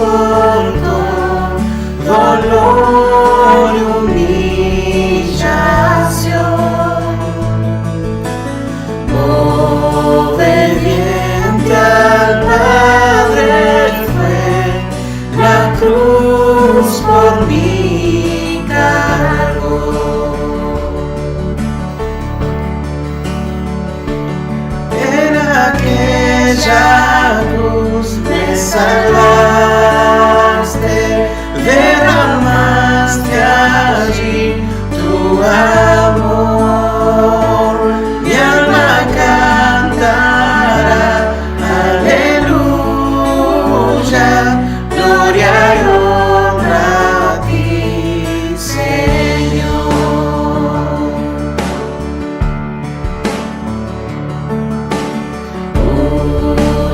soportó dolor y humillación. Obediente al Padre fue, la cruz por mí cargó. En aquella cruz me salvaste, derramaste allí tu amor. Mi alma cantará, aleluya, gloria y honra a ti, Señor.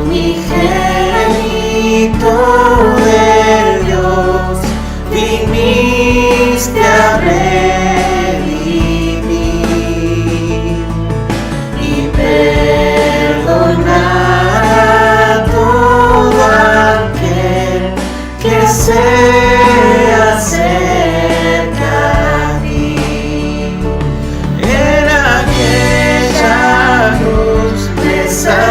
Unigénito de Dios, viniste a redimir y perdonar a todo aquel que se acerca a ti. En aquella cruz me salvaste,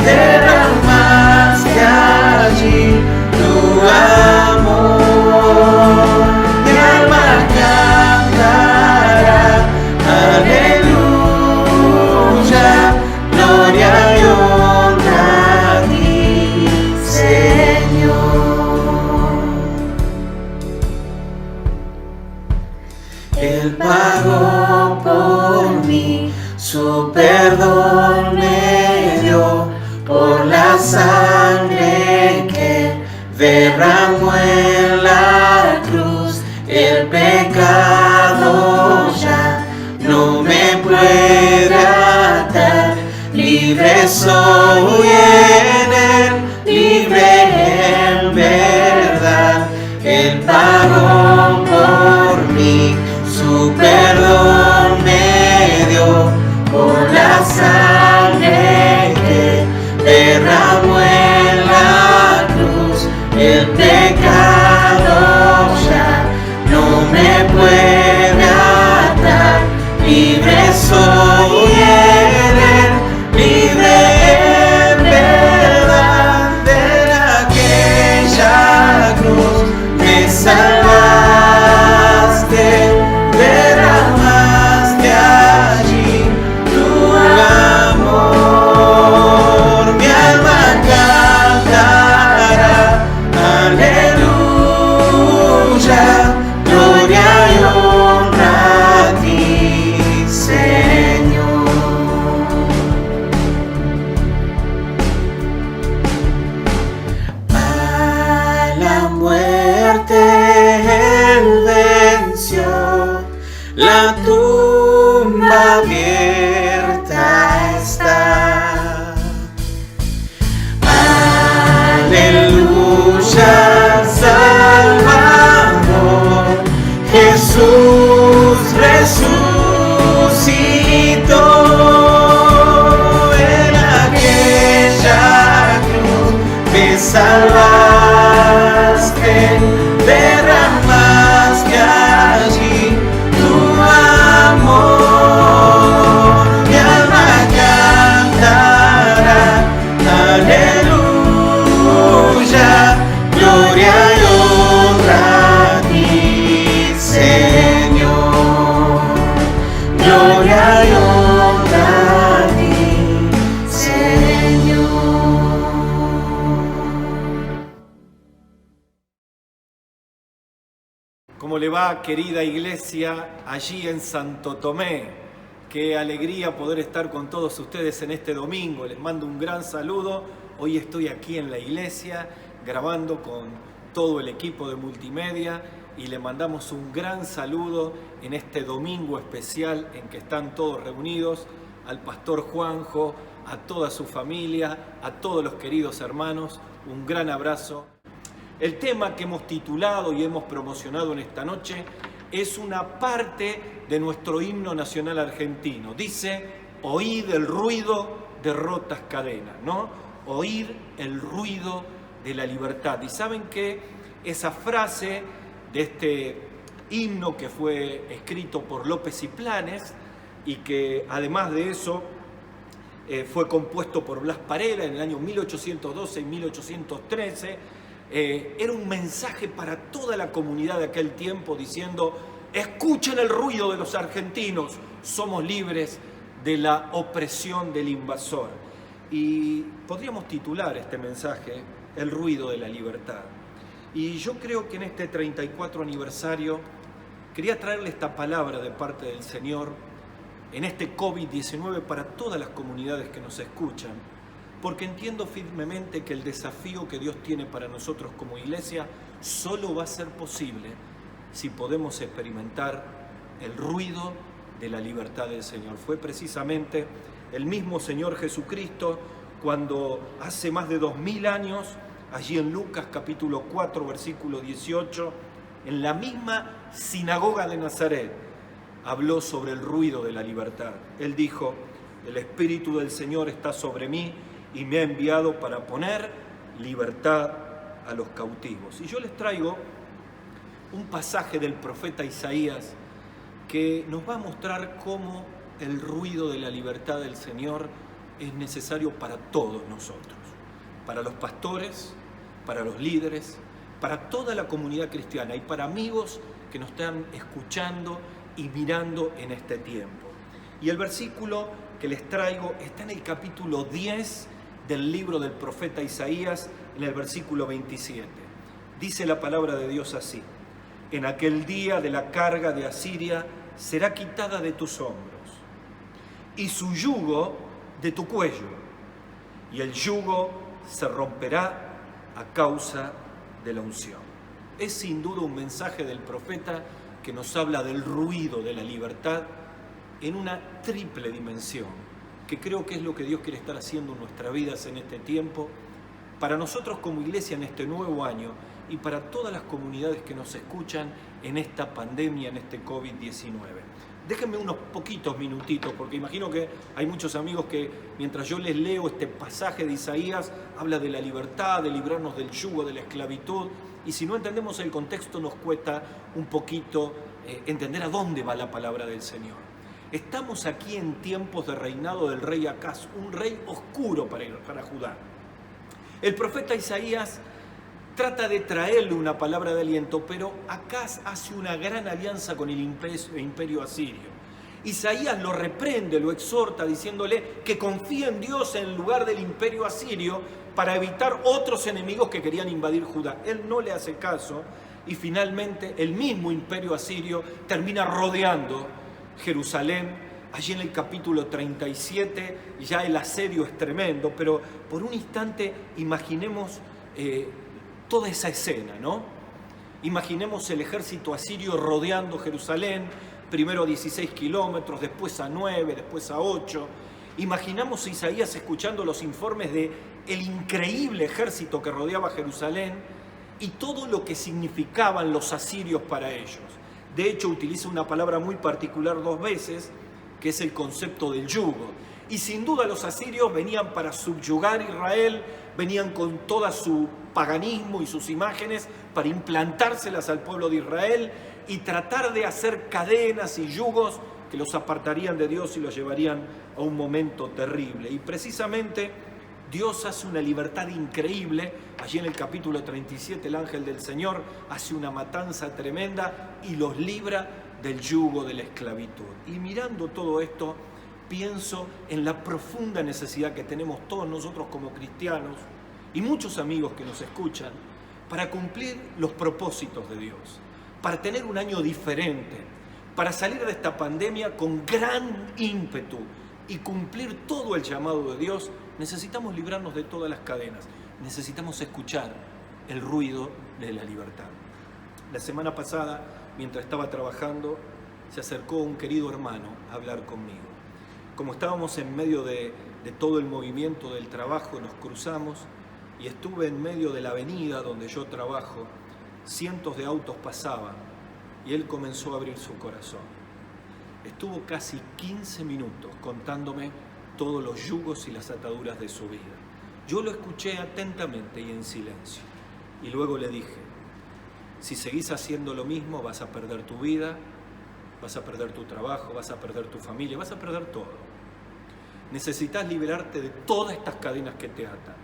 derramaste allí tu amor. Mi alma cantará, aleluya, gloria y honra a ti, Señor. Él pagó por mí, su perdón me dio, por la sangre que derramó en la cruz. El pecado ya no me puede atar, libre soy en él, libre en verdad. Él pagó por mí, su perdón me dio, por la sangre que derramó en la cruz. El pecado ya no me puede atar, libre soy en él, libre en verdad. De aquella cruz me salvaste, derramaste allí tu amor. Mi alma cantará, aleluya, gloria y honra a ti, Señor. A la muerte él venció, la tumba abierta está. Aleluya, Salvador, Jesús resucitó. En aquella cruz me salvaste, derramaste allí tu amor. Mi alma cantará, aleluya, gloria y honra a ti, Señor. Gloria y honra a ti, Señor. ¿Cómo le va, querida iglesia, allí en Santo Tomé? Qué alegría poder estar con todos ustedes en este domingo. Les mando un gran saludo. Hoy estoy aquí en la iglesia grabando con todo el equipo de multimedia y le mandamos un gran saludo en este domingo especial en que están todos reunidos, al pastor Juanjo, a toda su familia, a todos los queridos hermanos. Un gran abrazo. El tema que hemos titulado y hemos promocionado en esta noche es una parte de nuestro himno nacional argentino. Dice: oíd el ruido de rotas cadenas, ¿no? oír el ruido de la libertad. Y saben que esa frase de este himno que fue escrito por López y Planes y que además de eso fue compuesto por Blas Parera en el año 1812 y 1813, era un mensaje para toda la comunidad de aquel tiempo diciendo: escuchen el ruido de los argentinos, somos libres de la opresión del invasor. Y podríamos titular este mensaje El ruido de la libertad. Y yo creo que en este 34 aniversario quería traerle esta palabra de parte del Señor en este COVID-19 para todas las comunidades que nos escuchan, porque entiendo firmemente que el desafío que Dios tiene para nosotros como iglesia solo va a ser posible si podemos experimentar el ruido de la libertad del Señor. Fue precisamente el mismo Señor Jesucristo cuando hace más de 2000 años, allí en Lucas capítulo 4, versículo 18, en la misma sinagoga de Nazaret, habló sobre el ruido de la libertad. Él dijo: el Espíritu del Señor está sobre mí y me ha enviado para poner libertad a los cautivos. Y yo les traigo un pasaje del profeta Isaías que nos va a mostrar cómo el ruido de la libertad del Señor es necesario para todos nosotros, para los pastores, para los líderes, para toda la comunidad cristiana y para amigos que nos están escuchando y mirando en este tiempo. Y el versículo que les traigo está en el capítulo 10 del libro del profeta Isaías, en el versículo 27. Dice la palabra de Dios así: en aquel día de la carga de Asiria será quitada de tus hombros, y su yugo de tu cuello, y el yugo se romperá a causa de la unción. Es sin duda un mensaje del profeta que nos habla del ruido de la libertad en una triple dimensión, que creo que es lo que Dios quiere estar haciendo en nuestras vidas en este tiempo, para nosotros como iglesia en este nuevo año y para todas las comunidades que nos escuchan en esta pandemia, en este COVID-19. Déjenme unos poquitos minutitos, porque imagino que hay muchos amigos que mientras yo les leo este pasaje de Isaías, habla de la libertad, de librarnos del yugo de la esclavitud, y si no entendemos el contexto nos cuesta un poquito entender a dónde va la palabra del Señor. Estamos aquí en tiempos de reinado del rey Acaz, un rey oscuro para Judá. El profeta Isaías trata de traerle una palabra de aliento, pero Acaz hace una gran alianza con el imperio asirio. Isaías lo reprende, lo exhorta, diciéndole que confíe en Dios en lugar del imperio asirio para evitar otros enemigos que querían invadir Judá. Él no le hace caso y finalmente el mismo imperio asirio termina rodeando Jerusalén. Allí en el capítulo 37 ya el asedio es tremendo, pero por un instante imaginemos toda esa escena, ¿no? Imaginemos el ejército asirio rodeando Jerusalén, primero a 16 kilómetros, después a 9, después a 8. Imaginamos a Isaías escuchando los informes de el increíble ejército que rodeaba Jerusalén y todo lo que significaban los asirios para ellos. De hecho, utiliza una palabra muy particular 2 veces, que es el concepto del yugo. Y sin duda los asirios venían para subyugar a Israel, venían con todo su paganismo y sus imágenes para implantárselas al pueblo de Israel y tratar de hacer cadenas y yugos que los apartarían de Dios y los llevarían a un momento terrible. Y precisamente Dios hace una libertad increíble. Allí en el capítulo 37 el ángel del Señor hace una matanza tremenda y los libra del yugo de la esclavitud. Y mirando todo esto, pienso en la profunda necesidad que tenemos todos nosotros como cristianos y muchos amigos que nos escuchan para cumplir los propósitos de Dios, para tener un año diferente, para salir de esta pandemia con gran ímpetu y cumplir todo el llamado de Dios. Necesitamos librarnos de todas las cadenas, necesitamos escuchar el ruido de la libertad. La semana pasada, mientras estaba trabajando, se acercó un querido hermano a hablar conmigo. Como estábamos en medio de todo el movimiento del trabajo, nos cruzamos y estuve en medio de la avenida donde yo trabajo. Cientos de autos pasaban y él comenzó a abrir su corazón. Estuvo casi 15 minutos contándome todos los yugos y las ataduras de su vida. Yo lo escuché atentamente y en silencio. Y luego le dije, si seguís haciendo lo mismo, vas a perder tu vida, vas a perder tu trabajo, vas a perder tu familia, vas a perder todo. Necesitas liberarte de todas estas cadenas que te atan.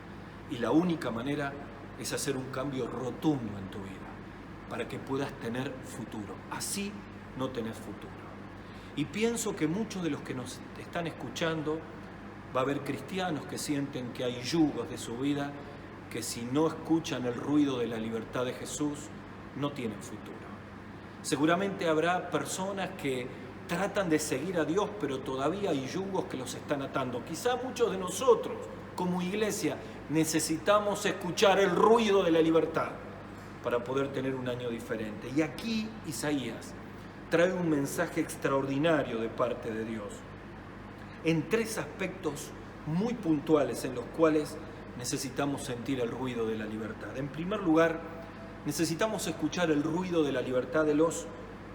Y la única manera es hacer un cambio rotundo en tu vida para que puedas tener futuro. Así no tenés futuro. Y pienso que muchos de los que nos están escuchando, va a haber cristianos que sienten que hay yugos de su vida que si no escuchan el ruido de la libertad de Jesús, no tienen futuro. Seguramente habrá personas que tratan de seguir a Dios, pero todavía hay yugos que los están atando. Quizá muchos de nosotros, como iglesia, necesitamos escuchar el ruido de la libertad para poder tener un año diferente. Y aquí Isaías trae un mensaje extraordinario de parte de Dios, en tres aspectos muy puntuales en los cuales necesitamos sentir el ruido de la libertad. En primer lugar, necesitamos escuchar el ruido de la libertad de los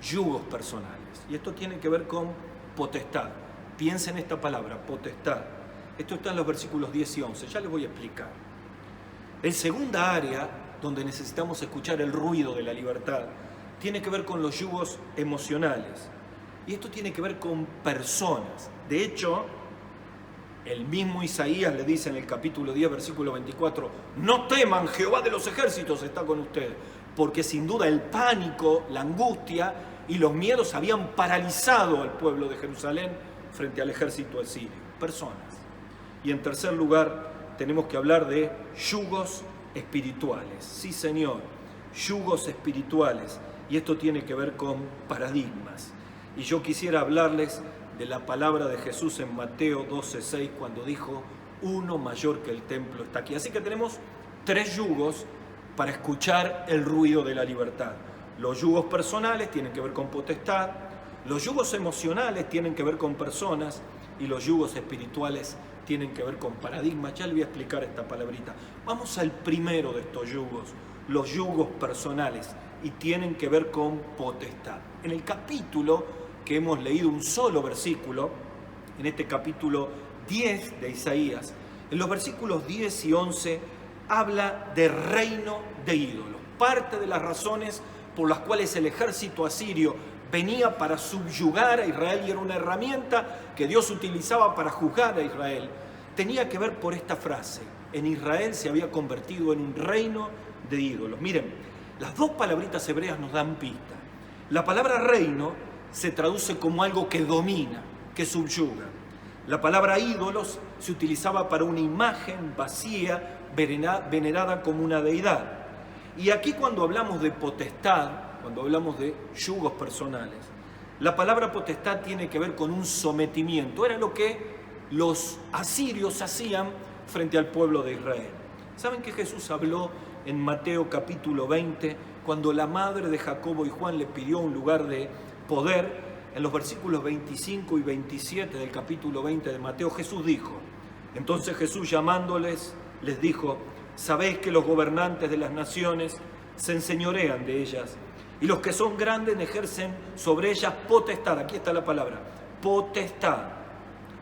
yugos personales. Y esto tiene que ver con potestad. Piensa en esta palabra, potestad. Esto está en los versículos 10 y 11, ya les voy a explicar. El segunda área donde necesitamos escuchar el ruido de la libertad tiene que ver con los yugos emocionales. Y esto tiene que ver con personas. De hecho, el mismo Isaías le dice en el capítulo 10, versículo 24, no teman, Jehová de los ejércitos está con ustedes, porque sin duda el pánico, la angustia y los miedos habían paralizado al pueblo de Jerusalén frente al ejército asirio. Personas. Y en tercer lugar, tenemos que hablar de yugos espirituales. Sí, Señor, yugos espirituales. Y esto tiene que ver con paradigmas. Y yo quisiera hablarles de la palabra de Jesús en Mateo 12:6, cuando dijo, uno mayor que el templo está aquí. Así que tenemos tres yugos para escuchar el ruido de la libertad. Los yugos personales tienen que ver con potestad, los yugos emocionales tienen que ver con personas y los yugos espirituales tienen que ver con paradigmas. Ya le voy a explicar esta palabrita. Vamos al primero de estos yugos, los yugos personales, y tienen que ver con potestad. En el capítulo que hemos leído un solo versículo, en este capítulo 10 de Isaías, en los versículos 10 y 11 habla de reino de ídolos. Parte de las razones por las cuales el ejército asirio venía para subyugar a Israel y era una herramienta que Dios utilizaba para juzgar a Israel, tenía que ver por esta frase: en Israel se había convertido en un reino de ídolos. Miren, las dos palabritas hebreas nos dan pista. La palabra reino se traduce como algo que domina, que subyuga. La palabra ídolos se utilizaba para una imagen vacía, venerada como una deidad. Y aquí cuando hablamos de potestad, cuando hablamos de yugos personales, la palabra potestad tiene que ver con un sometimiento. Era lo que los asirios hacían frente al pueblo de Israel. ¿Saben que Jesús habló en Mateo capítulo 20, cuando la madre de Jacobo y Juan le pidió un lugar de poder? En los versículos 25 y 27 del capítulo 20 de Mateo, Jesús dijo, entonces Jesús llamándoles, les dijo, sabéis que los gobernantes de las naciones se enseñorean de ellas, y los que son grandes ejercen sobre ellas potestad. Aquí está la palabra, potestad.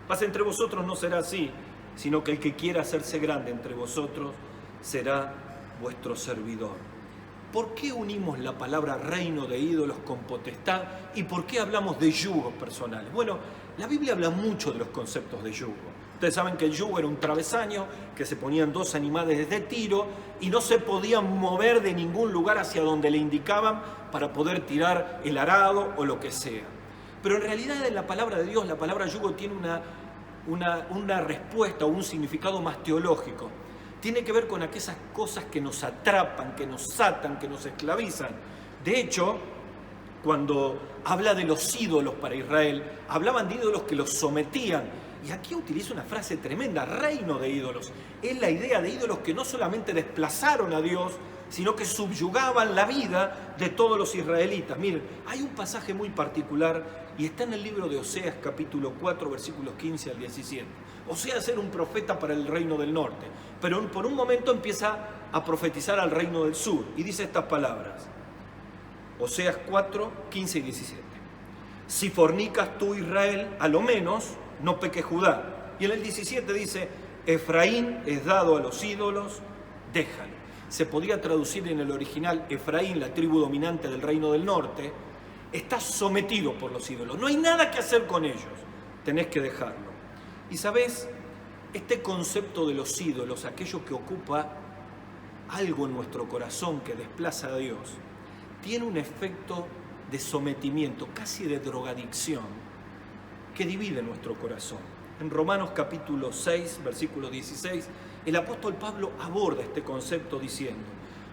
Mas entre vosotros no será así, sino que el que quiera hacerse grande entre vosotros será vuestro servidor. ¿Por qué unimos la palabra reino de ídolos con potestad? ¿Y por qué hablamos de yugos personales? Bueno, la Biblia habla mucho de los conceptos de yugo. Ustedes saben que el yugo era un travesaño que se ponían dos animales de tiro y no se podían mover de ningún lugar hacia donde le indicaban para poder tirar el arado o lo que sea. Pero en realidad en la palabra de Dios, la palabra yugo tiene una respuesta o un significado más teológico. Tiene que ver con aquellas cosas que nos atrapan, que nos atan, que nos esclavizan. De hecho, cuando habla de los ídolos para Israel, hablaban de ídolos que los sometían. Y aquí utiliza una frase tremenda, reino de ídolos. Es la idea de ídolos que no solamente desplazaron a Dios, sino que subyugaban la vida de todos los israelitas. Miren, hay un pasaje muy particular y está en el libro de Oseas, capítulo 4, versículos 15 al 17. Oseas era un profeta para el reino del norte, pero por un momento empieza a profetizar al reino del sur y dice estas palabras. Oseas 4, 15 y 17. Si fornicas tú, Israel, a lo menos no peque Judá. Y en el 17 dice, Efraín es dado a los ídolos, déjalo. Se podría traducir en el original, Efraín, la tribu dominante del reino del norte, está sometido por los ídolos. No hay nada que hacer con ellos, tenés que dejarlo. Y sabés, este concepto de los ídolos, aquello que ocupa algo en nuestro corazón que desplaza a Dios, tiene un efecto de sometimiento, casi de drogadicción, que divide nuestro corazón. En Romanos capítulo 6, versículo 16, el apóstol Pablo aborda este concepto diciendo: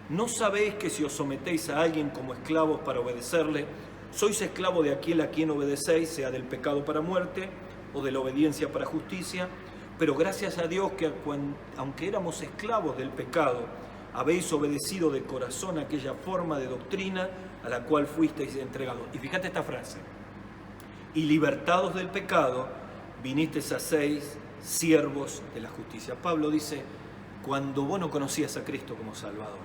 ¿no sabéis que si os sometéis a alguien como esclavos para obedecerle, sois esclavo de aquel a quien obedecéis, sea del pecado para muerte o de la obediencia para justicia? Pero gracias a Dios que aunque éramos esclavos del pecado, habéis obedecido de corazón aquella forma de doctrina a la cual fuisteis entregados. Y fíjate esta frase: y libertados del pecado, vinisteis a ser siervos de la justicia. Pablo dice, cuando vos no conocías a Cristo como Salvador,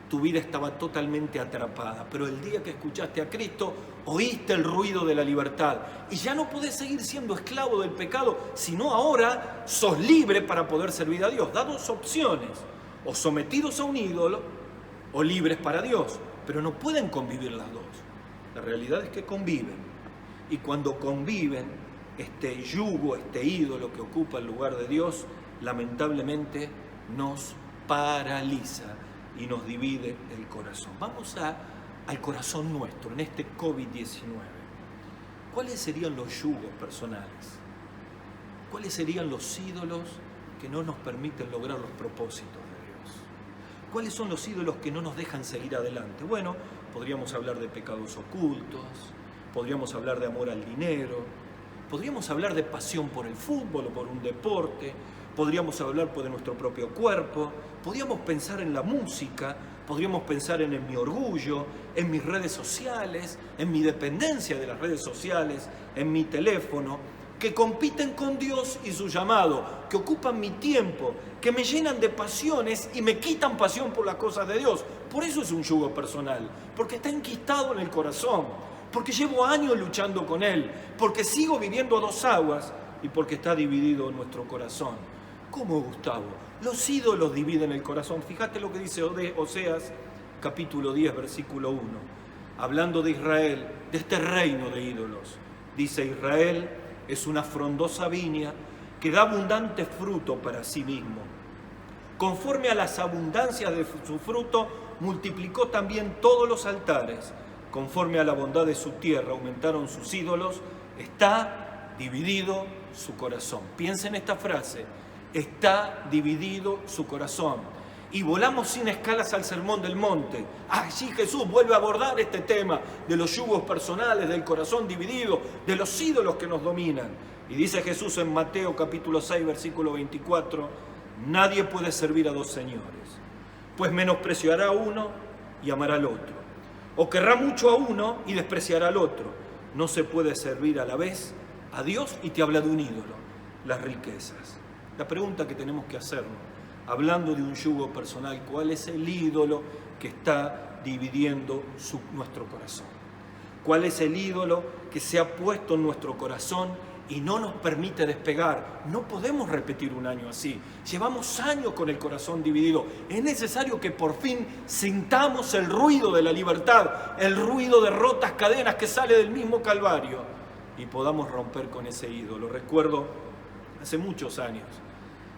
tu vida estaba totalmente atrapada, pero el día que escuchaste a Cristo, oíste el ruido de la libertad y ya no podés seguir siendo esclavo del pecado, sino ahora sos libre para poder servir a Dios. Da dos opciones: o sometidos a un ídolo o libres para Dios, pero no pueden convivir las dos. La realidad es que conviven, y cuando conviven, este yugo, este ídolo que ocupa el lugar de Dios, lamentablemente nos paraliza y nos divide el corazón. Vamos al corazón nuestro en este COVID-19. ¿Cuáles serían los yugos personales? ¿Cuáles serían los ídolos que no nos permiten lograr los propósitos de Dios? ¿Cuáles son los ídolos que no nos dejan seguir adelante? Bueno, podríamos hablar de pecados ocultos, podríamos hablar de amor al dinero, podríamos hablar de pasión por el fútbol o por un deporte, podríamos hablar de nuestro propio cuerpo, podríamos pensar en la música, podríamos pensar en mi orgullo, en mis redes sociales, en mi dependencia de las redes sociales, en mi teléfono, que compiten con Dios y su llamado, que ocupan mi tiempo, que me llenan de pasiones y me quitan pasión por las cosas de Dios. Por eso es un yugo personal, porque está enquistado en el corazón, porque llevo años luchando con él, porque sigo viviendo a dos aguas y porque está dividido en nuestro corazón. ¿Cómo, Gustavo? Los ídolos dividen el corazón. Fíjate lo que dice Oseas, capítulo 10, versículo 1. Hablando de Israel, de este reino de ídolos. Dice: Israel es una frondosa viña que da abundante fruto para sí mismo. Conforme a las abundancias de su fruto, multiplicó también todos los altares. Conforme a la bondad de su tierra, aumentaron sus ídolos. Está dividido su corazón. Piensa en esta frase: está dividido su corazón. Y volamos sin escalas al Sermón del Monte. Allí Jesús vuelve a abordar este tema de los yugos personales, del corazón dividido, de los ídolos que nos dominan. Y dice Jesús en Mateo capítulo 6, versículo 24, nadie puede servir a dos señores, pues menospreciará a uno y amará al otro, o querrá mucho a uno y despreciará al otro. No se puede servir a la vez a Dios, y te habla de un ídolo, las riquezas. La pregunta que tenemos que hacernos, hablando de un yugo personal, ¿cuál es el ídolo que está dividiendo nuestro corazón? ¿Cuál es el ídolo que se ha puesto en nuestro corazón y no nos permite despegar? No podemos repetir un año así. Llevamos años con el corazón dividido. Es necesario que por fin sintamos el ruido de la libertad, el ruido de rotas cadenas que sale del mismo Calvario, y podamos romper con ese ídolo. Recuerdo hace muchos años,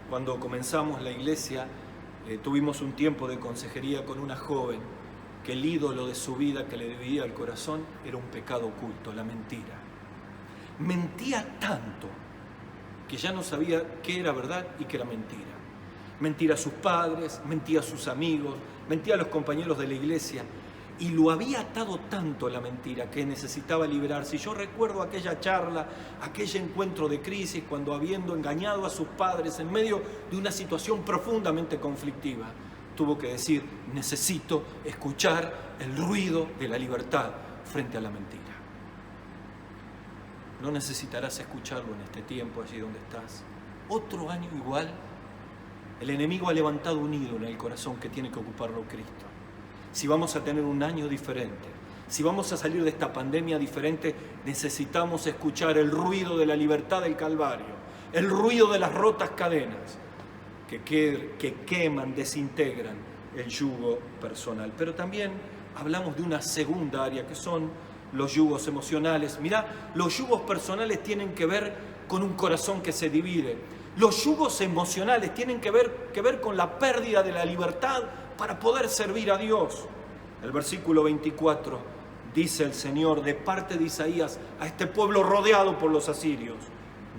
cuando comenzamos la iglesia, tuvimos un tiempo de consejería con una joven que el ídolo de su vida que le dividía el corazón era un pecado oculto, la mentira. Mentía tanto que ya no sabía qué era verdad y qué era mentira. Mentía a sus padres, mentía a sus amigos, mentía a los compañeros de la iglesia, y lo había atado tanto a la mentira que necesitaba liberarse. Y yo recuerdo aquella charla, aquel encuentro de crisis, cuando, habiendo engañado a sus padres en medio de una situación profundamente conflictiva, tuvo que decir: necesito escuchar el ruido de la libertad frente a la mentira. No necesitarás escucharlo en este tiempo, allí donde estás. Otro año igual, el enemigo ha levantado un ídolo en el corazón que tiene que ocuparlo Cristo. Si vamos a tener un año diferente, si vamos a salir de esta pandemia diferente, necesitamos escuchar el ruido de la libertad del Calvario, el ruido de las rotas cadenas. que queman, desintegran el yugo personal. Pero también hablamos de una segunda área, que son los yugos emocionales. Mirá, los yugos personales tienen que ver con un corazón que se divide. Los yugos emocionales tienen que ver con la pérdida de la libertad para poder servir a Dios. El versículo 24 dice el Señor de parte de Isaías a este pueblo rodeado por los asirios: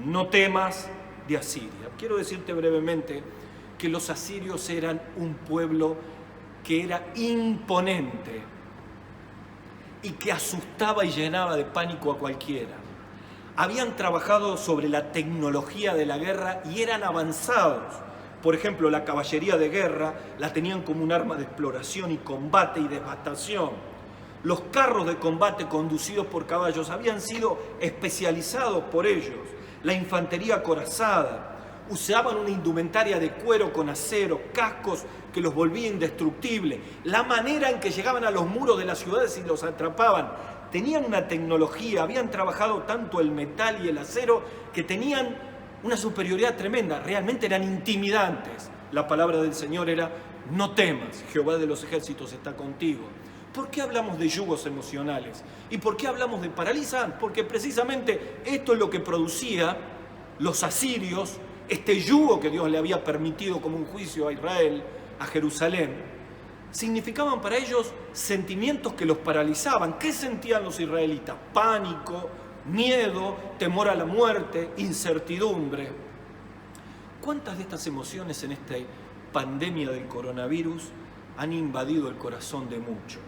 no temas de Asiria. Quiero decirte brevemente que los asirios eran un pueblo que era imponente y que asustaba y llenaba de pánico a cualquiera. Habían trabajado sobre la tecnología de la guerra y eran avanzados. Por ejemplo, la caballería de guerra la tenían como un arma de exploración y combate y devastación. Los carros de combate conducidos por caballos habían sido especializados por ellos. La infantería acorazada. Usaban una indumentaria de cuero con acero, cascos que los volvían indestructibles. La manera en que llegaban a los muros de las ciudades y los atrapaban. Tenían una tecnología, habían trabajado tanto el metal y el acero que tenían una superioridad tremenda. Realmente eran intimidantes. La palabra del Señor era: no temas, Jehová de los ejércitos está contigo. ¿Por qué hablamos de yugos emocionales? ¿Y por qué hablamos de paralizar? Porque precisamente esto es lo que producía los asirios, este yugo que Dios le había permitido como un juicio a Israel, a Jerusalén. Significaban para ellos sentimientos que los paralizaban. ¿Qué sentían los israelitas? Pánico, miedo, temor a la muerte, incertidumbre. ¿Cuántas de estas emociones en esta pandemia del coronavirus han invadido el corazón de muchos?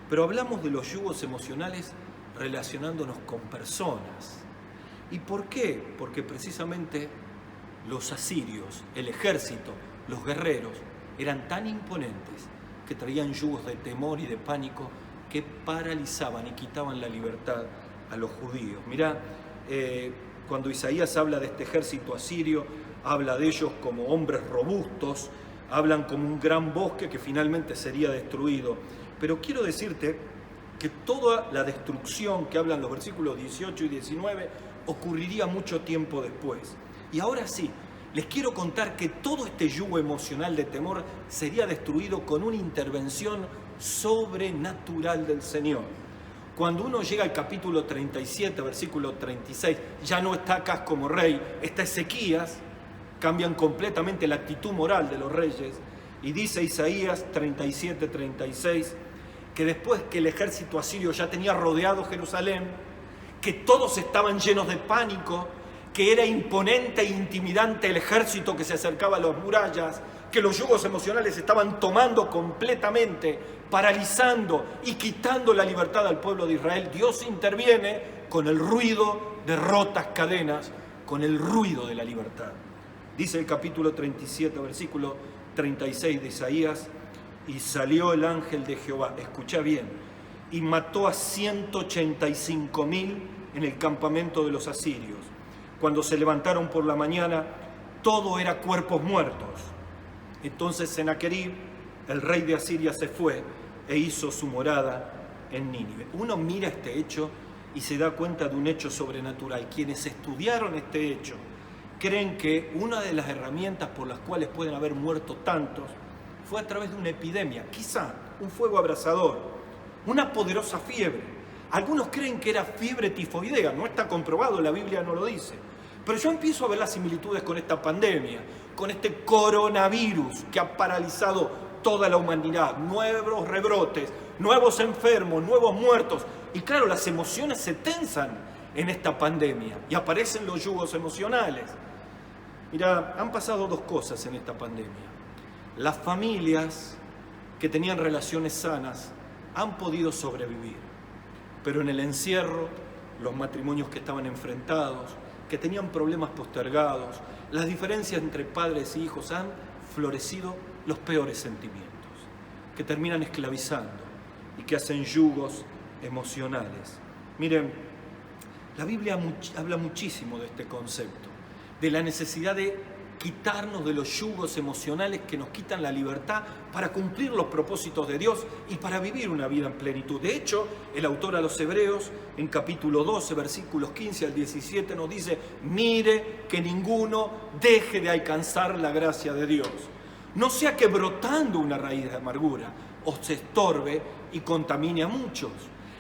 Pero hablamos de los yugos emocionales relacionándonos con personas. ¿Y por qué? Porque precisamente los asirios, el ejército, los guerreros, eran tan imponentes que traían yugos de temor y de pánico que paralizaban y quitaban la libertad a los judíos. Mirá, cuando Isaías habla de este ejército asirio, habla de ellos como hombres robustos, hablan como un gran bosque que finalmente sería destruido. Pero quiero decirte que toda la destrucción que hablan los versículos 18 y 19 ocurriría mucho tiempo después. Y ahora sí, les quiero contar que todo este yugo emocional de temor sería destruido con una intervención sobrenatural del Señor. Cuando uno llega al capítulo 37, versículo 36, ya no está Acaz como rey, está Ezequías, cambian completamente la actitud moral de los reyes, y dice Isaías 37, 36, que después que el ejército asirio ya tenía rodeado Jerusalén, que todos estaban llenos de pánico, que era imponente e intimidante el ejército que se acercaba a las murallas, que los yugos emocionales estaban tomando completamente, paralizando y quitando la libertad al pueblo de Israel, Dios interviene con el ruido de rotas cadenas, con el ruido de la libertad. Dice el capítulo 37, versículo 36 de Isaías: y salió el ángel de Jehová, escucha bien, y mató a 185,000 en el campamento de los asirios. Cuando se levantaron por la mañana, todo era cuerpos muertos. Entonces Senaquerib, el rey de Asiria, se fue e hizo su morada en Nínive. Uno mira este hecho y se da cuenta de un hecho sobrenatural. Quienes estudiaron este hecho creen que una de las herramientas por las cuales pueden haber muerto tantos fue a través de una epidemia, quizá un fuego abrasador, una poderosa fiebre. Algunos creen que era fiebre tifoidea, no está comprobado, la Biblia no lo dice. Pero yo empiezo a ver las similitudes con esta pandemia, con este coronavirus que ha paralizado toda la humanidad, nuevos rebrotes, nuevos enfermos, nuevos muertos. Y claro, las emociones se tensan en esta pandemia y aparecen los yugos emocionales. Mira, han pasado dos cosas en esta pandemia. Las familias que tenían relaciones sanas han podido sobrevivir, pero en el encierro, los matrimonios que estaban enfrentados, que tenían problemas postergados, las diferencias entre padres e hijos, han florecido los peores sentimientos, que terminan esclavizando y que hacen yugos emocionales. Miren, la Biblia habla muchísimo de este concepto, de la necesidad de quitarnos de los yugos emocionales que nos quitan la libertad para cumplir los propósitos de Dios y para vivir una vida en plenitud. De hecho, el autor a los Hebreos, en capítulo 12, versículos 15 al 17, nos dice: mire que ninguno deje de alcanzar la gracia de Dios, no sea que brotando una raíz de amargura os estorbe y contamine a muchos.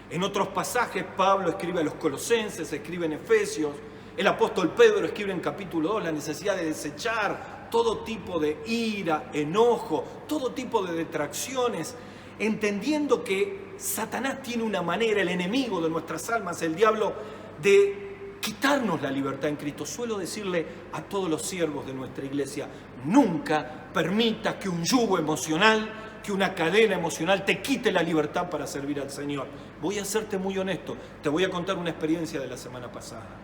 En otros pasajes Pablo escribe a los Colosenses, escribe en Efesios, el apóstol Pedro escribe en capítulo 2 la necesidad de desechar todo tipo de ira, enojo, todo tipo de detracciones, entendiendo que Satanás tiene una manera, el enemigo de nuestras almas, el diablo, de quitarnos la libertad en Cristo. Suelo decirle a todos los siervos de nuestra iglesia: nunca permita que un yugo emocional, que una cadena emocional te quite la libertad para servir al Señor. Voy a serte muy honesto, te voy a contar una experiencia de la semana pasada.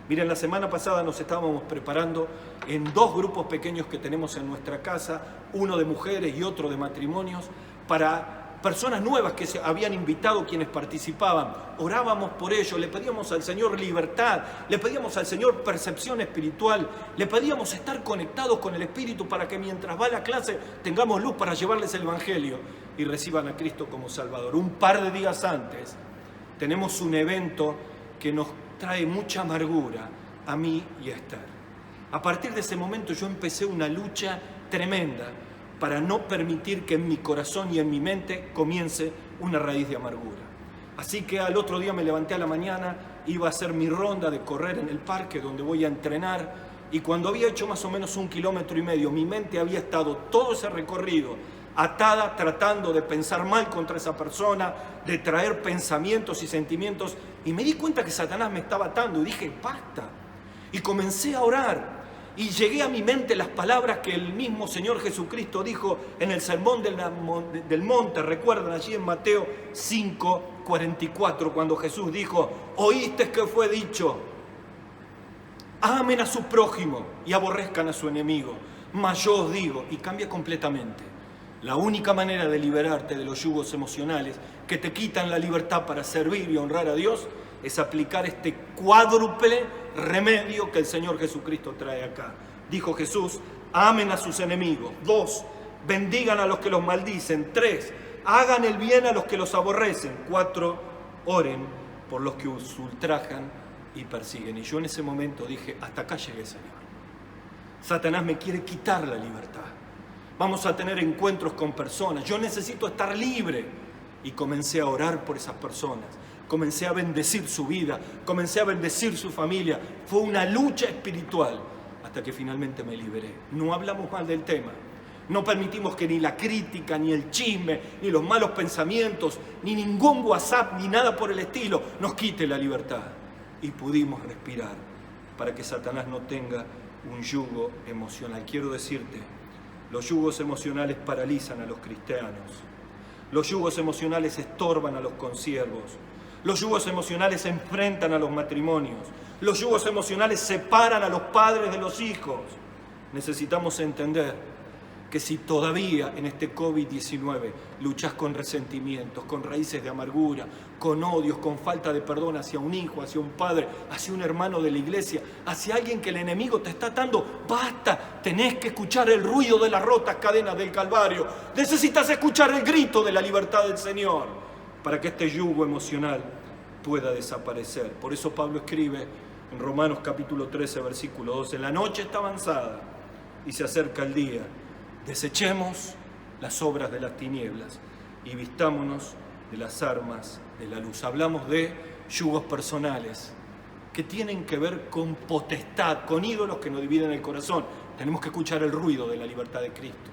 Miren, la semana pasada nos estábamos preparando en 2 grupos pequeños que tenemos en nuestra casa, uno de mujeres y otro de matrimonios, para personas nuevas que se habían invitado quienes participaban. Orábamos por ellos, le pedíamos al Señor libertad, le pedíamos al Señor percepción espiritual, le pedíamos estar conectados con el Espíritu para que mientras va la clase tengamos luz para llevarles el Evangelio y reciban a Cristo como Salvador. Un par de días antes tenemos un evento que nos trae mucha amargura a mí y a Esther. A partir de ese momento yo empecé una lucha tremenda para no permitir que en mi corazón y en mi mente comience una raíz de amargura. Así que al otro día me levanté a la mañana, iba a hacer mi ronda de correr en el parque donde voy a entrenar, y cuando había hecho más o menos 1,5 kilómetros, mi mente había estado todo ese recorrido atada, tratando de pensar mal contra esa persona, de traer pensamientos y sentimientos, y me di cuenta que Satanás me estaba atando y dije: basta. Y comencé a orar y llegué a mi mente las palabras que el mismo Señor Jesucristo dijo en el Sermón del Monte. Recuerdan allí en Mateo 5:44, cuando Jesús dijo: oíste que fue dicho, amen a su prójimo y aborrezcan a su enemigo. Mas yo os digo, y cambia completamente. La única manera de liberarte de los yugos emocionales que te quitan la libertad para servir y honrar a Dios es aplicar este cuádruple remedio que el Señor Jesucristo trae acá. Dijo Jesús: amen a sus enemigos. 2, bendigan a los que los maldicen. 3, hagan el bien a los que los aborrecen. 4, oren por los que os ultrajan y persiguen. Y yo en ese momento dije: hasta acá llegué, Señor. Satanás me quiere quitar la libertad. Vamos a tener encuentros con personas. Yo necesito estar libre. Y comencé a orar por esas personas. Comencé a bendecir su vida. Comencé a bendecir su familia. Fue una lucha espiritual hasta que finalmente me liberé. No hablamos mal del tema. No permitimos que ni la crítica, ni el chisme, ni los malos pensamientos, ni ningún WhatsApp, ni nada por el estilo nos quite la libertad. Y pudimos respirar para que Satanás no tenga un yugo emocional. Quiero decirte, los yugos emocionales paralizan a los cristianos. Los yugos emocionales estorban a los consiervos. Los yugos emocionales enfrentan a los matrimonios. Los yugos emocionales separan a los padres de los hijos. Necesitamos entender que si todavía en este COVID-19 luchás con resentimientos, con raíces de amargura, con odios, con falta de perdón hacia un hijo, hacia un padre, hacia un hermano de la iglesia, hacia alguien que el enemigo te está atando, basta, tenés que escuchar el ruido de las rotas cadenas del Calvario. Necesitas escuchar el grito de la libertad del Señor para que este yugo emocional pueda desaparecer. Por eso Pablo escribe en Romanos capítulo 13, versículo 12, la noche está avanzada y se acerca el día. Desechemos las obras de las tinieblas y vistámonos de las armas de la luz. Hablamos de yugos personales que tienen que ver con potestad, con ídolos que nos dividen el corazón. Tenemos que escuchar el ruido de la libertad de Cristo.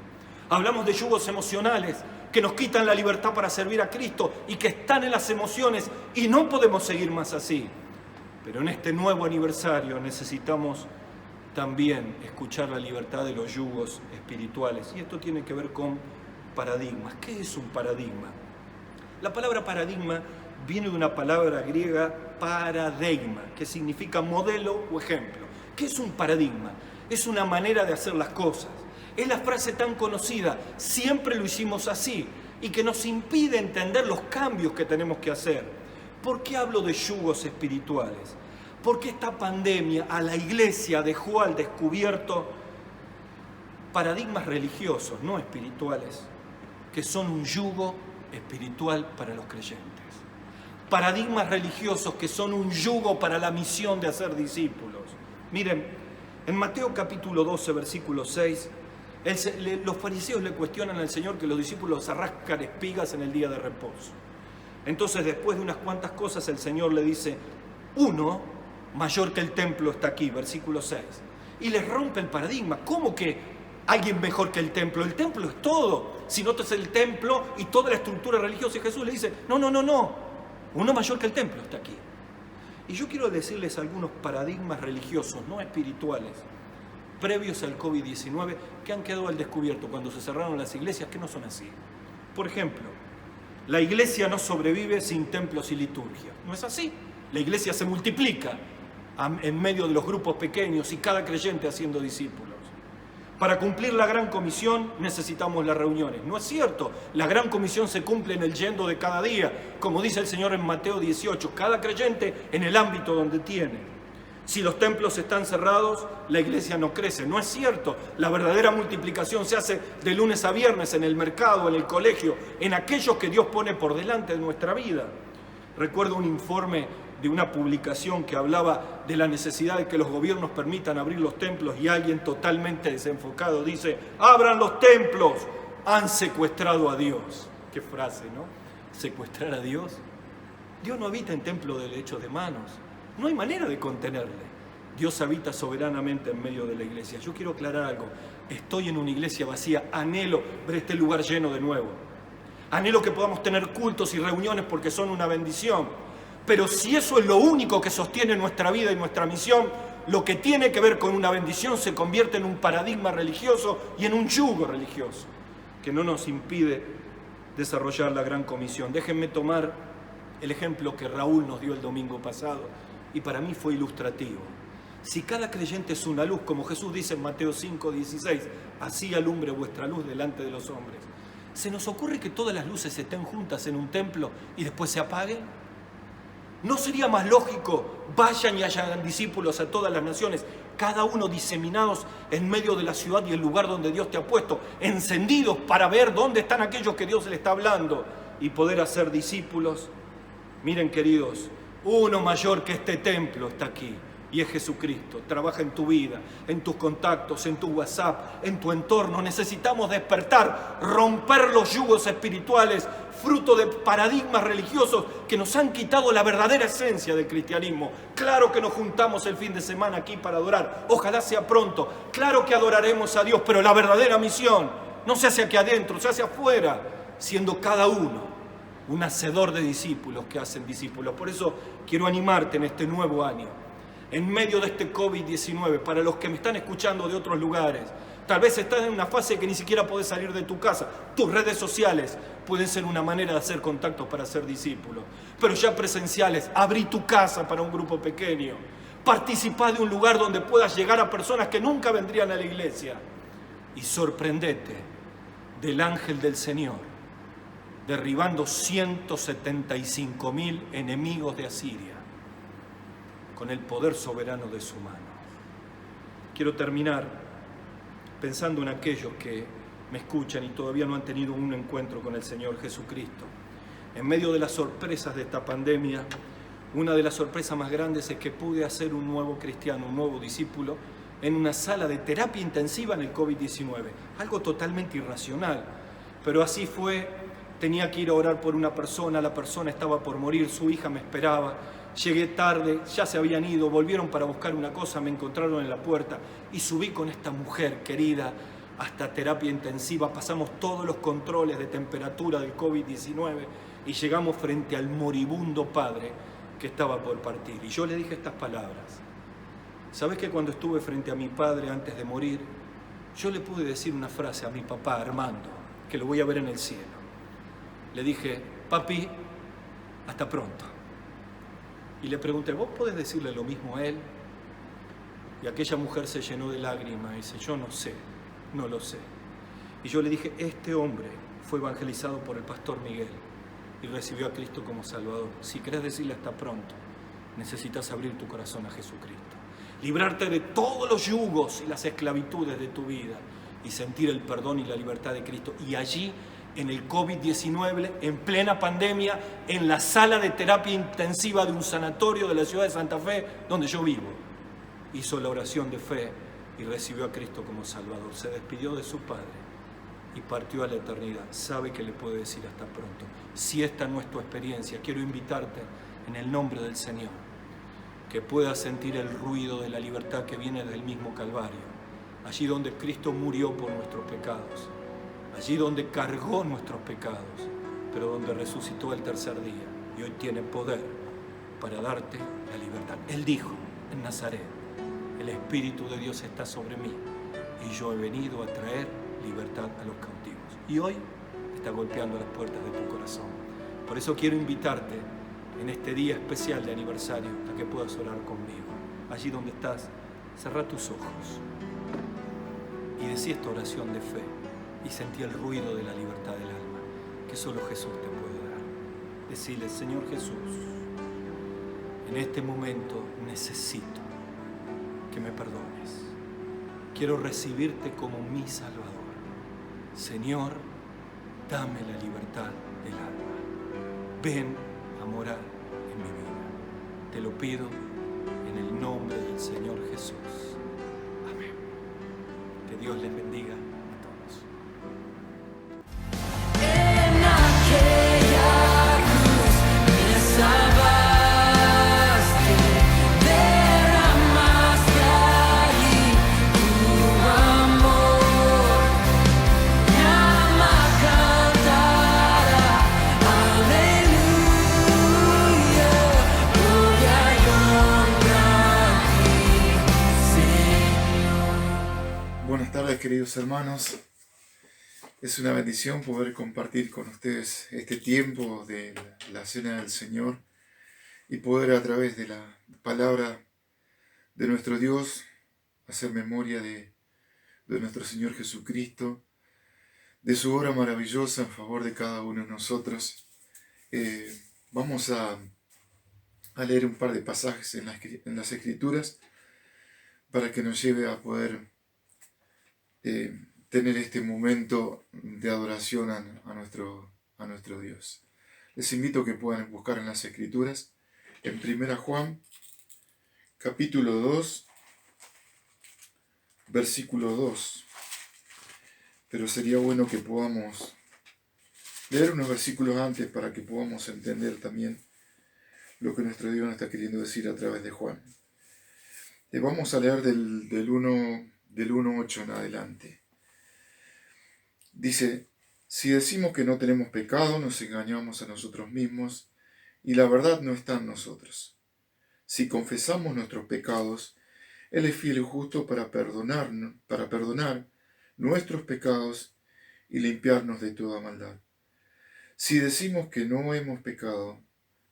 Hablamos de yugos emocionales que nos quitan la libertad para servir a Cristo y que están en las emociones y no podemos seguir más así. Pero en este nuevo aniversario necesitamos también escuchar la libertad de los yugos espirituales. Y esto tiene que ver con paradigmas. ¿Qué es un paradigma? La palabra paradigma viene de una palabra griega paradigma, que significa modelo o ejemplo. ¿Qué es un paradigma? Es una manera de hacer las cosas. Es la frase tan conocida, siempre lo hicimos así, y que nos impide entender los cambios que tenemos que hacer. ¿Por qué hablo de yugos espirituales? Porque esta pandemia a la iglesia dejó al descubierto paradigmas religiosos, no espirituales, que son un yugo espiritual para los creyentes. Paradigmas religiosos que son un yugo para la misión de hacer discípulos. Miren, en Mateo capítulo 12, versículo 6, los fariseos le cuestionan al Señor que los discípulos arrancan espigas en el día de reposo. Entonces, después de unas cuantas cosas, el Señor le dice, uno mayor que el templo está aquí, versículo 6. Y les rompe el paradigma. ¿Cómo que alguien mejor que el templo? El templo es todo. Si notas el templo y toda la estructura religiosa, y Jesús le dice, no. Uno mayor que el templo está aquí. Y yo quiero decirles algunos paradigmas religiosos, no espirituales, previos al COVID-19, que han quedado al descubierto cuando se cerraron las iglesias, que no son así. Por ejemplo, la iglesia no sobrevive sin templos y liturgia. No es así. La iglesia se multiplica en medio de los grupos pequeños y cada creyente haciendo discípulos. Para cumplir la gran comisión necesitamos las reuniones. No es cierto, la gran comisión se cumple en el yendo de cada día, como dice el Señor en Mateo 18, cada creyente en el ámbito donde tiene. Si los templos están cerrados, la iglesia no crece. No es cierto, la verdadera multiplicación se hace de lunes a viernes en el mercado, en el colegio, en aquellos que Dios pone por delante de nuestra vida. Recuerdo un informe de una publicación que hablaba de la necesidad de que los gobiernos permitan abrir los templos y alguien totalmente desenfocado dice, abran los templos, han secuestrado a Dios. Qué frase, ¿no? ¿Secuestrar a Dios? Dios no habita en templos de hechos de manos, no hay manera de contenerle. Dios habita soberanamente en medio de la iglesia. Yo quiero aclarar algo, estoy en una iglesia vacía, anhelo ver este lugar lleno de nuevo. Anhelo que podamos tener cultos y reuniones porque son una bendición. Pero si eso es lo único que sostiene nuestra vida y nuestra misión, lo que tiene que ver con una bendición se convierte en un paradigma religioso y en un yugo religioso, que no nos impide desarrollar la gran comisión. Déjenme tomar el ejemplo que Raúl nos dio el domingo pasado, y para mí fue ilustrativo. Si cada creyente es una luz, como Jesús dice en Mateo 5:16, así alumbre vuestra luz delante de los hombres. ¿Se nos ocurre que todas las luces estén juntas en un templo y después se apaguen? ¿No sería más lógico, vayan y hagan discípulos a todas las naciones, cada uno diseminados en medio de la ciudad y el lugar donde Dios te ha puesto, encendidos para ver dónde están aquellos que Dios le está hablando y poder hacer discípulos? Miren, queridos, uno mayor que este templo está aquí y es Jesucristo. Trabaja en tu vida, en tus contactos, en tu WhatsApp, en tu entorno. Necesitamos despertar, romper los yugos espirituales, fruto de paradigmas religiosos que nos han quitado la verdadera esencia del cristianismo. Claro que nos juntamos el fin de semana aquí para adorar, ojalá sea pronto. Claro que adoraremos a Dios, pero la verdadera misión no se hace aquí adentro, se hace afuera, siendo cada uno un hacedor de discípulos que hacen discípulos. Por eso quiero animarte en este nuevo año, en medio de este COVID-19, para los que me están escuchando de otros lugares. Tal vez estás en una fase que ni siquiera podés salir de tu casa. Tus redes sociales pueden ser una manera de hacer contactos para ser discípulos. Pero ya presenciales, abrí tu casa para un grupo pequeño. Participá de un lugar donde puedas llegar a personas que nunca vendrían a la iglesia. Y sorprendete del ángel del Señor, derribando 175.000 enemigos de Asiria, con el poder soberano de su mano. Quiero terminar pensando en aquellos que me escuchan y todavía no han tenido un encuentro con el Señor Jesucristo. En medio de las sorpresas de esta pandemia, una de las sorpresas más grandes es que pude hacer un nuevo cristiano, un nuevo discípulo, en una sala de terapia intensiva en el COVID-19. Algo totalmente irracional, pero así fue. Tenía que ir a orar por una persona, la persona estaba por morir, su hija me esperaba. Llegué tarde, ya se habían ido, volvieron para buscar una cosa, me encontraron en la puerta y subí con esta mujer querida hasta terapia intensiva. Pasamos todos los controles de temperatura del COVID-19 y llegamos frente al moribundo padre que estaba por partir. Y yo le dije estas palabras. ¿Sabes que cuando estuve frente a mi padre antes de morir, yo le pude decir una frase a mi papá, Armando, que lo voy a ver en el cielo? Le dije, papi, hasta pronto. Y le pregunté, ¿vos podés decirle lo mismo a él? Y aquella mujer se llenó de lágrimas y dice, yo no sé, no lo sé. Y yo le dije, este hombre fue evangelizado por el pastor Miguel y recibió a Cristo como Salvador. Si querés decirle hasta pronto, necesitas abrir tu corazón a Jesucristo. Librarte de todos los yugos y las esclavitudes de tu vida y sentir el perdón y la libertad de Cristo. Y allí, en el COVID-19, en plena pandemia, en la sala de terapia intensiva de un sanatorio de la ciudad de Santa Fe, donde yo vivo, hizo la oración de fe y recibió a Cristo como Salvador. Se despidió de su Padre y partió a la eternidad. Sabe que le puede decir hasta pronto. Si esta no es tu experiencia, quiero invitarte en el nombre del Señor, que puedas sentir el ruido de la libertad que viene del mismo Calvario, allí donde Cristo murió por nuestros pecados, allí donde cargó nuestros pecados, pero donde resucitó el tercer día y hoy tiene poder para darte la libertad. Él dijo en Nazaret: el Espíritu de Dios está sobre mí y yo he venido a traer libertad a los cautivos. Y hoy está golpeando las puertas de tu corazón. Por eso quiero invitarte en este día especial de aniversario a que puedas orar conmigo. Allí donde estás, cerrá tus ojos y decí esta oración de fe y sentí el ruido de la libertad del alma que solo Jesús te puede dar. Decile: Señor Jesús, en este momento necesito que me perdones. Quiero recibirte como mi Salvador. Señor, dame la libertad del alma. Ven a morar en mi vida. Te lo pido en el nombre del Señor Jesús. Amén. Que Dios les bendiga a todos. En aquella cruz me salvaste, derramaste allí tu amor. Mi alma cantará, aleluya, gloria y honra a ti, Señor. Buenas tardes, queridos hermanos. Es una bendición poder compartir con ustedes este tiempo de la Cena del Señor y poder, a través de la palabra de nuestro Dios, hacer memoria de nuestro Señor Jesucristo, de su obra maravillosa en favor de cada uno de nosotros. Vamos a leer un par de pasajes en las Escrituras para que nos lleve a poder tener este momento de adoración a nuestro Dios. Les invito a que puedan buscar en las Escrituras, en 1 Juan, capítulo 2, versículo 2. Pero sería bueno que podamos leer unos versículos antes para que podamos entender también lo que nuestro Dios nos está queriendo decir a través de Juan. Vamos a leer del 1:8 en adelante. Dice: si decimos que no tenemos pecado, nos engañamos a nosotros mismos y la verdad no está en nosotros. Si confesamos nuestros pecados, Él es fiel y justo para perdonar nuestros pecados y limpiarnos de toda maldad. Si decimos que no hemos pecado,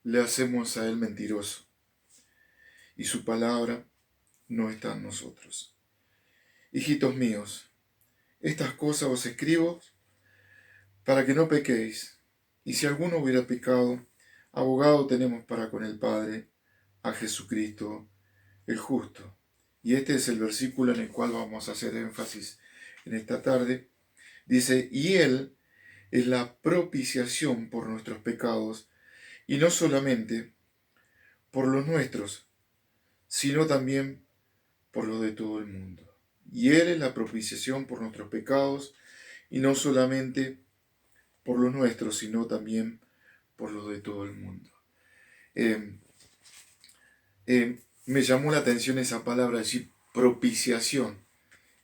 le hacemos a Él mentiroso y su palabra no está en nosotros. Hijitos míos, estas cosas os escribo para que no pequéis. Y si alguno hubiera pecado, abogado tenemos para con el Padre, a Jesucristo el justo. Y este es el versículo en el cual vamos a hacer énfasis en esta tarde. Dice: y Él es la propiciación por nuestros pecados, y no solamente por los nuestros, sino también por los de todo el mundo. Y Él es la propiciación por nuestros pecados, y no solamente por los nuestros, sino también por los de todo el mundo. Me llamó la atención esa palabra allí, propiciación,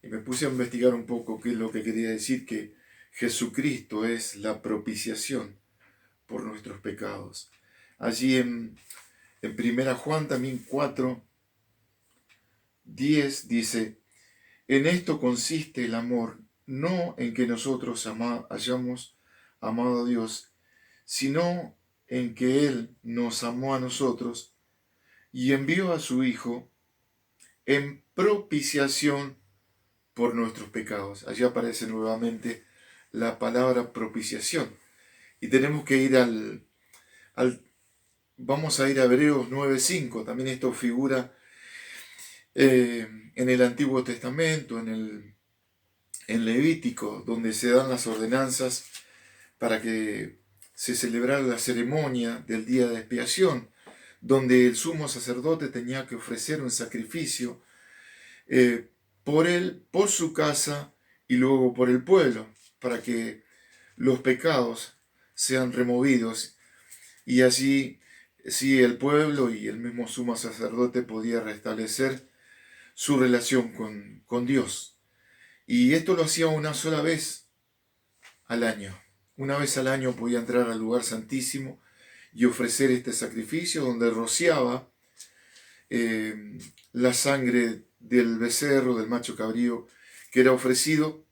y me puse a investigar un poco qué es lo que quería decir, que Jesucristo es la propiciación por nuestros pecados. Allí en 1 Juan también 4:10 dice: en esto consiste el amor, no en que nosotros hayamos amado a Dios, sino en que Él nos amó a nosotros y envió a su Hijo en propiciación por nuestros pecados. Allí aparece nuevamente la palabra propiciación. Y tenemos que ir vamos a ir a Hebreos 9:5. También esto figura en el Antiguo Testamento, en en Levítico, donde se dan las ordenanzas para que se celebrara la ceremonia del día de expiación, donde el sumo sacerdote tenía que ofrecer un sacrificio por él, por su casa y luego por el pueblo, para que los pecados sean removidos, y así sí el pueblo y el mismo sumo sacerdote podía restablecer su relación con Dios. Y esto lo hacía una sola vez al año. Una vez al año podía entrar al lugar santísimo y ofrecer este sacrificio, donde rociaba la sangre del becerro, del macho cabrío, que era ofrecido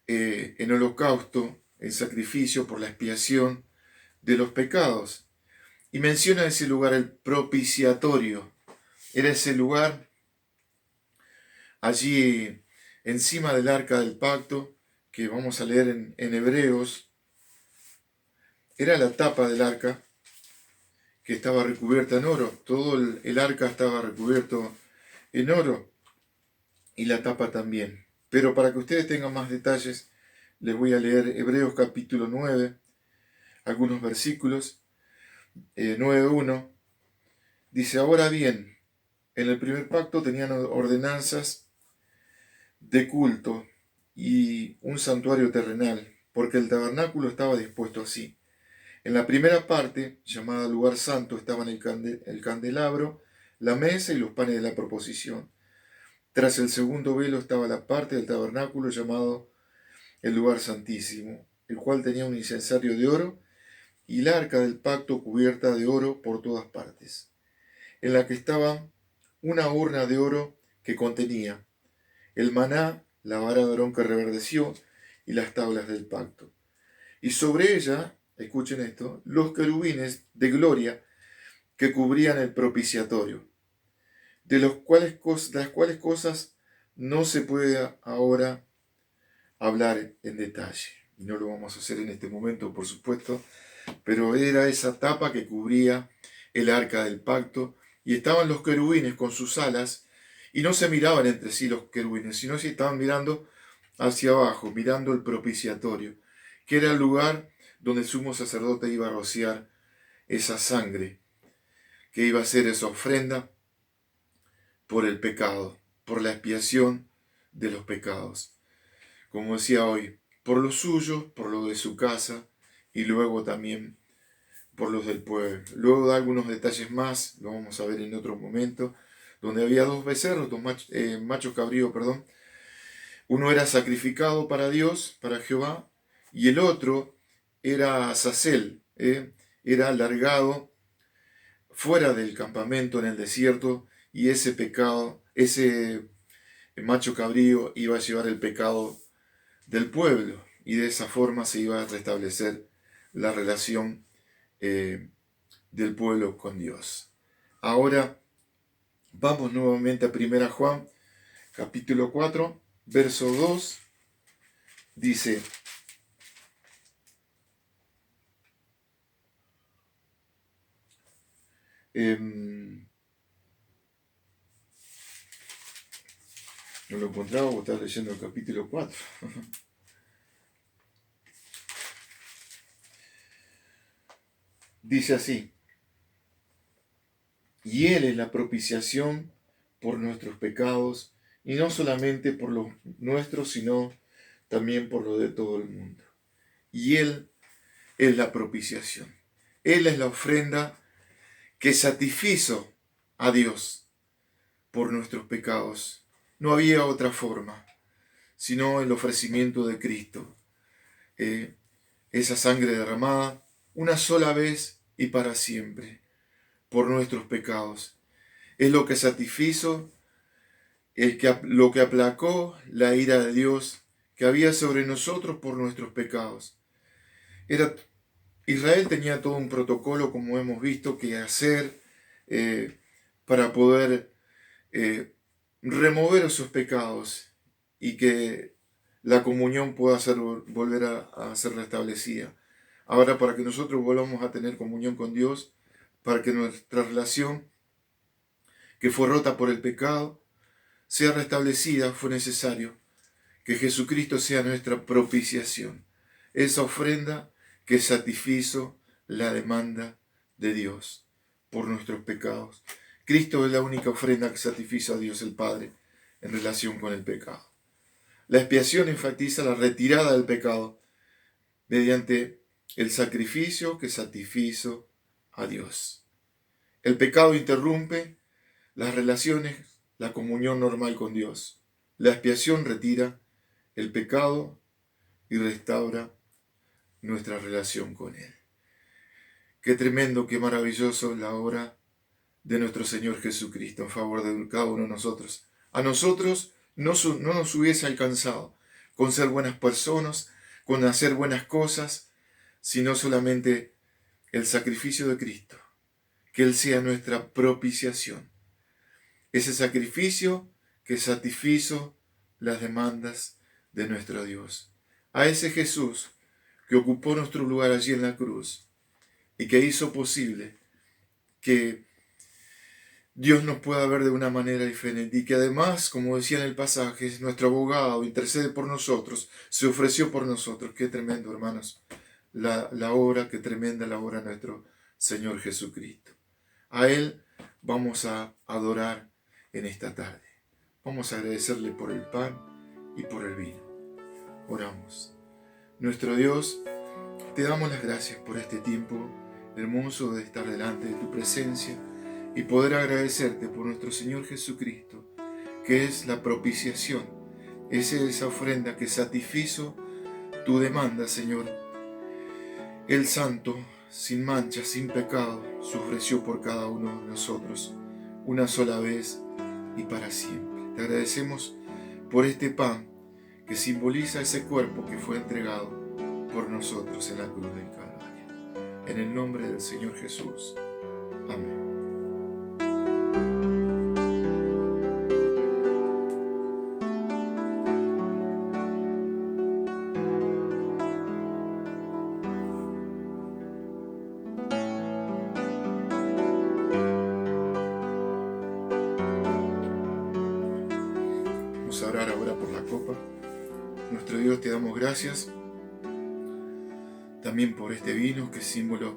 en holocausto, en sacrificio por la expiación de los pecados. Y menciona ese lugar el propiciatorio. Era ese lugar allí encima del arca del pacto, que vamos a leer en Hebreos. Era la tapa del arca, que estaba recubierta en oro. Todo el arca estaba recubierto en oro, y la tapa también. Pero para que ustedes tengan más detalles, les voy a leer Hebreos capítulo 9, algunos versículos. 9.1 dice: ahora bien, en el primer pacto tenían ordenanzas de culto y un santuario terrenal, porque el tabernáculo estaba dispuesto así. En la primera parte, llamada lugar santo, estaban el candelabro, la mesa y los panes de la proposición. Tras el segundo velo estaba la parte del tabernáculo llamado el lugar santísimo, el cual tenía un incensario de oro y la arca del pacto cubierta de oro por todas partes, en la que estaba una urna de oro que contenía el maná, la vara de Aarón que reverdeció y las tablas del pacto. Y sobre ella, escuchen esto, los querubines de gloria que cubrían el propiciatorio, de las cuales cosas no se puede ahora hablar en detalle. Y no lo vamos a hacer en este momento, por supuesto, pero era esa tapa que cubría el arca del pacto, y estaban los querubines con sus alas, y no se miraban entre sí los querubines, sino que estaban mirando hacia abajo, mirando el propiciatorio, que era el lugar donde el sumo sacerdote iba a rociar esa sangre, que iba a ser esa ofrenda por el pecado, por la expiación de los pecados. Como decía hoy, por los suyos, por lo de su casa, y luego también por los del pueblo. Luego da algunos detalles más, lo vamos a ver en otro momento, donde había dos becerros, machos cabríos, perdón. Uno era sacrificado para Dios, para Jehová, y el otro era azazel, era largado fuera del campamento en el desierto, y ese pecado, ese macho cabrío iba a llevar el pecado del pueblo, y de esa forma se iba a restablecer la relación del pueblo con Dios. Ahora vamos nuevamente a 1 Juan capítulo 4, verso 2, dice: no lo encontraba, o estaba leyendo el capítulo 4. Dice así: y Él es la propiciación por nuestros pecados, y no solamente por los nuestros, sino también por los de todo el mundo. Y Él es la propiciación. Él es la ofrenda que satisfizo a Dios por nuestros pecados. No había otra forma, sino el ofrecimiento de Cristo. Esa sangre derramada una sola vez y para siempre por nuestros pecados. Es lo que satisfizo, lo que aplacó la ira de Dios que había sobre nosotros por nuestros pecados. Israel tenía todo un protocolo, como hemos visto, que hacer para poder remover esos pecados y que la comunión pueda volver a ser restablecida. Ahora, para que nosotros volvamos a tener comunión con Dios, para que nuestra relación, que fue rota por el pecado, sea restablecida, fue necesario que Jesucristo sea nuestra propiciación, esa ofrenda que satisfizo la demanda de Dios por nuestros pecados. Cristo es la única ofrenda que satisfizo a Dios el Padre en relación con el pecado. La expiación enfatiza la retirada del pecado mediante el sacrificio que satisfizo a Dios. El pecado interrumpe las relaciones, la comunión normal con Dios. La expiación retira el pecado y restaura nuestra relación con Él. Qué tremendo, qué maravilloso la obra de nuestro Señor Jesucristo en favor de cada uno de nosotros. A nosotros no nos hubiese alcanzado con ser buenas personas, con hacer buenas cosas, sino solamente el sacrificio de Cristo. Que Él sea nuestra propiciación. Ese sacrificio que satisfizo las demandas de nuestro Dios. A ese Jesús que ocupó nuestro lugar allí en la cruz y que hizo posible que Dios nos pueda ver de una manera diferente y que además, como decía en el pasaje, es nuestro abogado, intercede por nosotros, se ofreció por nosotros. Qué tremendo, hermanos, la obra, qué tremenda la obra de nuestro Señor Jesucristo. A Él vamos a adorar en esta tarde. Vamos a agradecerle por el pan y por el vino. Oramos. Nuestro Dios, te damos las gracias por este tiempo hermoso de estar delante de tu presencia y poder agradecerte por nuestro Señor Jesucristo, que es la propiciación, es esa ofrenda que satisfizo tu demanda, Señor. El Santo, sin mancha, sin pecado, se ofreció por cada uno de nosotros, una sola vez y para siempre. Te agradecemos por este pan que simboliza ese cuerpo que fue entregado por nosotros en la cruz del Calvario. En el nombre del Señor Jesús. Amén. Vamos a orar ahora por la copa. Nuestro Dios, te damos gracias también por este vino que es símbolo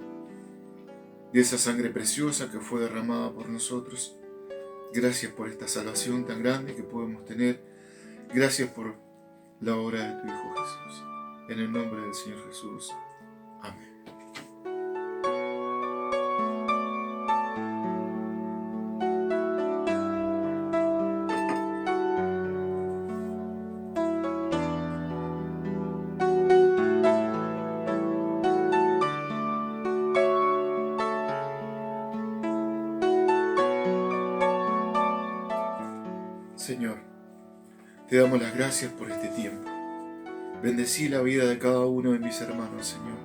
de esa sangre preciosa que fue derramada por nosotros. Gracias por esta salvación tan grande que podemos tener. Gracias por la obra de tu Hijo Jesús. En el nombre del Señor Jesús. Amén. Señor, te damos las gracias por este tiempo. Bendecí la vida de cada uno de mis hermanos, Señor.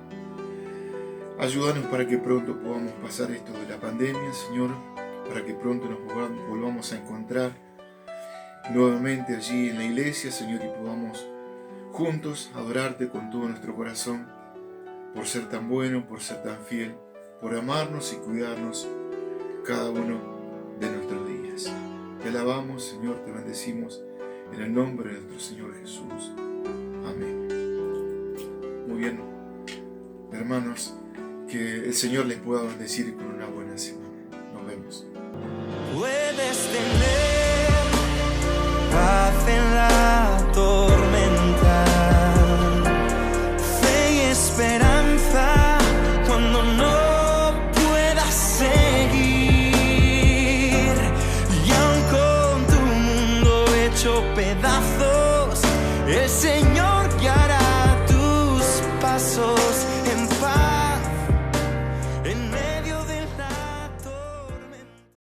Ayúdanos para que pronto podamos pasar esto de la pandemia, Señor, para que pronto nos volvamos a encontrar nuevamente allí en la iglesia, Señor, y podamos juntos adorarte con todo nuestro corazón, por ser tan bueno, por ser tan fiel, por amarnos y cuidarnos cada uno de nuestros días. Te alabamos, Señor, te bendecimos en el nombre de nuestro Señor Jesús. Amén. Muy bien, hermanos, que el Señor les pueda bendecir con una buena semana. Nos vemos. Puedes tener